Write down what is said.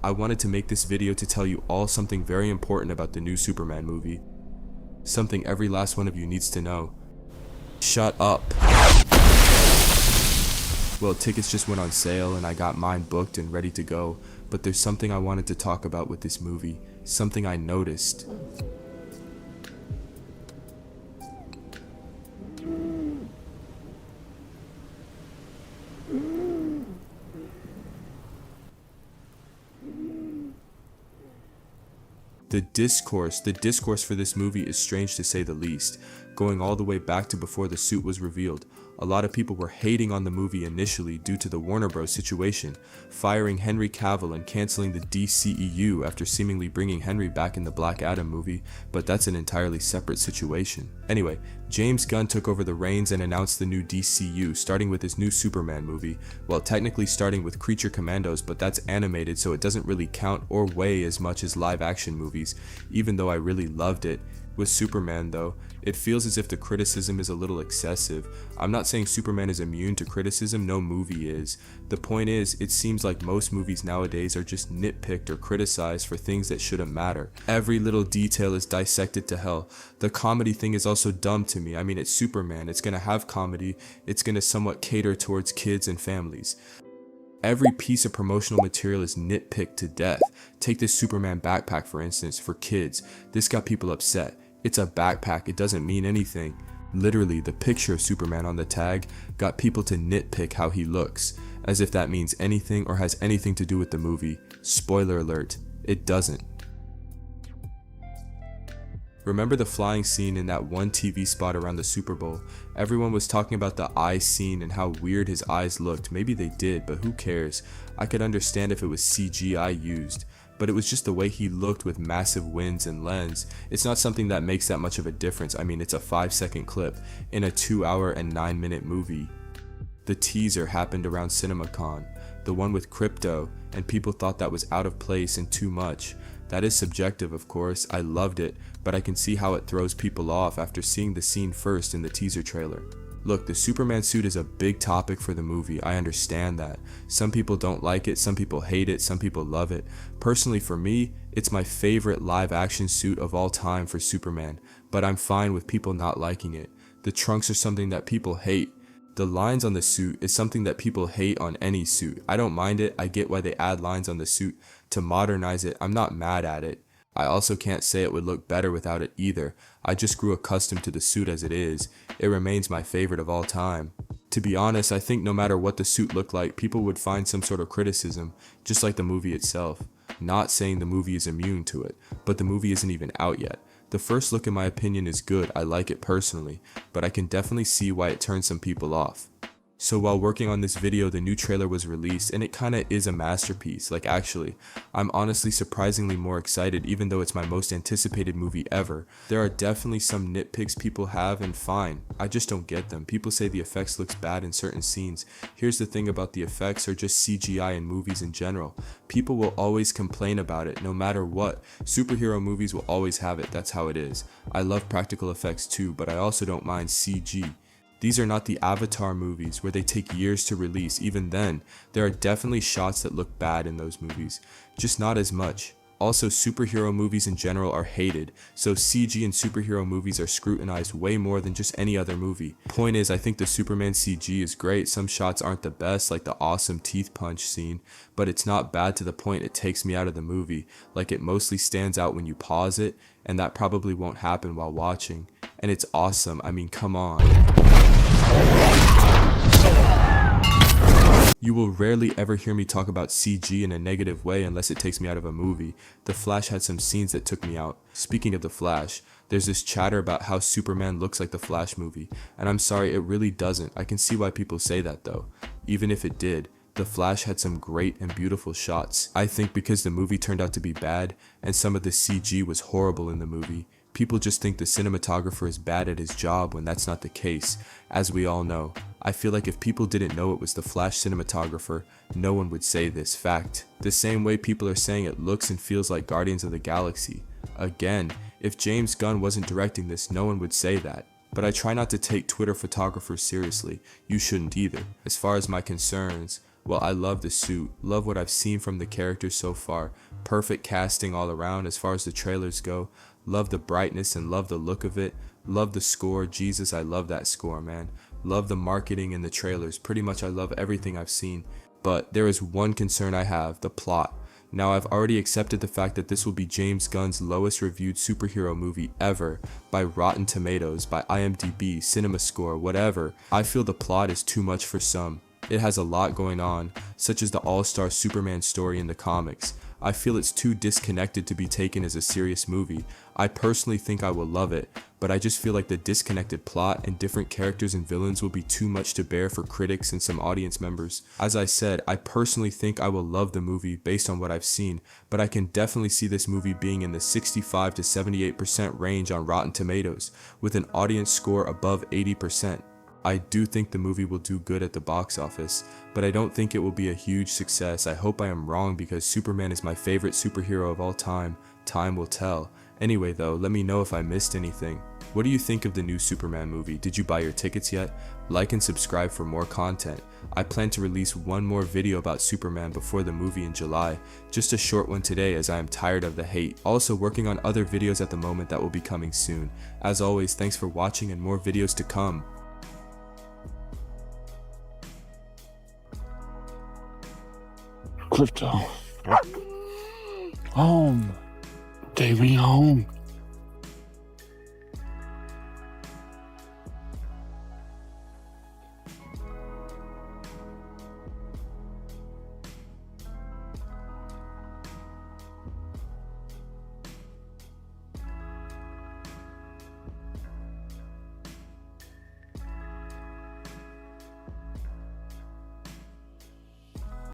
I wanted to make this video to tell you all something very important about the new Superman movie. Something every last one of you needs to know. Shut up. Well, tickets just went on sale and I got mine booked and ready to go, but there's something I wanted to talk about with this movie, something I noticed. The discourse for this movie is strange to say the least, going all the way back to before the suit was revealed. A lot of people were hating on the movie initially due to the Warner Bros. Situation, firing Henry Cavill and canceling the DCEU after seemingly bringing Henry back in the Black Adam movie, but that's an entirely separate situation. Anyway, James Gunn took over the reins and announced the new DCU, starting with his new Superman movie. Well, technically starting with Creature Commandos, but that's animated so it doesn't really count or weigh as much as live action movies, even though I really loved it. With Superman though, it feels as if the criticism is a little excessive. I'm not saying Superman is immune to criticism, no movie is. The point is, it seems like most movies nowadays are just nitpicked or criticized for things that shouldn't matter. Every little detail is dissected to hell. The comedy thing is also dumb to me. I mean, it's Superman, it's gonna have comedy, it's gonna somewhat cater towards kids and families. Every piece of promotional material is nitpicked to death. Take this Superman backpack for instance, for kids. This got people upset. It's a backpack, it doesn't mean anything. Literally, the picture of Superman on the tag got people to nitpick how he looks, as if that means anything or has anything to do with the movie. Spoiler alert, it doesn't. Remember the flying scene in that one TV spot around the Super Bowl? Everyone was talking about the eye scene and how weird his eyes looked. Maybe they did, but who cares? I could understand if it was CGI used, but it was just the way he looked with massive winds and lens. It's not something that makes that much of a difference. I mean, it's a 5-second clip in a 2-hour and 9-minute movie. The teaser happened around CinemaCon, the one with Crypto, and people thought that was out of place and too much. That is subjective, of course. I loved it, but I can see how it throws people off after seeing the scene first in the teaser trailer. Look, the Superman suit is a big topic for the movie, I understand that. Some people don't like it, some people hate it, some people love it. Personally for me, it's my favorite live action suit of all time for Superman, but I'm fine with people not liking it. The trunks are something that people hate. The lines on the suit is something that people hate on any suit. I don't mind it, I get why they add lines on the suit to modernize it, I'm not mad at it. I also can't say it would look better without it either. I just grew accustomed to the suit as it is. It remains my favorite of all time. To be honest, I think no matter what the suit looked like, people would find some sort of criticism, just like the movie itself. Not saying the movie is immune to it, but the movie isn't even out yet. The first look in my opinion is good, I like it personally, but I can definitely see why it turns some people off. So while working on this video, the new trailer was released and it kinda is a masterpiece. Like actually, I'm honestly surprisingly more excited even though it's my most anticipated movie ever. There are definitely some nitpicks people have and fine, I just don't get them. People say the effects looks bad in certain scenes. Here's the thing about the effects or just CGI in movies in general. People will always complain about it no matter what. Superhero movies will always have it, that's how it is. I love practical effects too, but I also don't mind CG. These are not the Avatar movies where they take years to release. Even then, there are definitely shots that look bad in those movies, just not as much. Also, superhero movies in general are hated, so CG in superhero movies are scrutinized way more than just any other movie. Point is, I think the Superman CG is great. Some shots aren't the best, like the awesome teeth punch scene, but it's not bad to the point it takes me out of the movie. Like it mostly stands out when you pause it, and that probably won't happen while watching. And it's awesome, I mean, come on. You will rarely ever hear me talk about CG in a negative way unless it takes me out of a movie. The Flash had some scenes that took me out. Speaking of the Flash, there's this chatter about how Superman looks like the Flash movie, and I'm sorry, it really doesn't. I can see why people say that though. Even if it did, The Flash had some great and beautiful shots. I think because the movie turned out to be bad, and some of the CG was horrible in the movie, people just think the cinematographer is bad at his job when that's not the case, as we all know. I feel like if people didn't know it was the Flash cinematographer, no one would say this fact. The same way people are saying it looks and feels like Guardians of the Galaxy. Again, if James Gunn wasn't directing this, no one would say that. But I try not to take Twitter photographers seriously. You shouldn't either. As far as my concerns, Well, I love the suit, love what I've seen from the characters so far, perfect casting all around as far as the trailers go, love the brightness and love the look of it, love the score, Jesus, I love that score, man, love the marketing and the trailers, pretty much I love everything I've seen, but there is one concern I have, the plot. Now, I've already accepted the fact that this will be James Gunn's lowest reviewed superhero movie ever by Rotten Tomatoes, by IMDb, CinemaScore, whatever. I feel the plot is too much for some. It has a lot going on, such as the all-star Superman story in the comics. I feel it's too disconnected to be taken as a serious movie. I personally think I will love it, but I just feel like the disconnected plot and different characters and villains will be too much to bear for critics and some audience members. As I said, I personally think I will love the movie based on what I've seen, but I can definitely see this movie being in the 65 to 78% range on Rotten Tomatoes, with an audience score above 80%. I do think the movie will do good at the box office, but I don't think it will be a huge success. I hope I am wrong because Superman is my favorite superhero of all time. Time will tell. Anyway though, let me know if I missed anything. What do you think of the new Superman movie? Did you buy your tickets yet? Like and subscribe for more content. I plan to release one more video about Superman before the movie in July. Just a short one today as I am tired of the hate. Also working on other videos at the moment that will be coming soon. As always, thanks for watching and more videos to come. Crypto. Home. Take me home.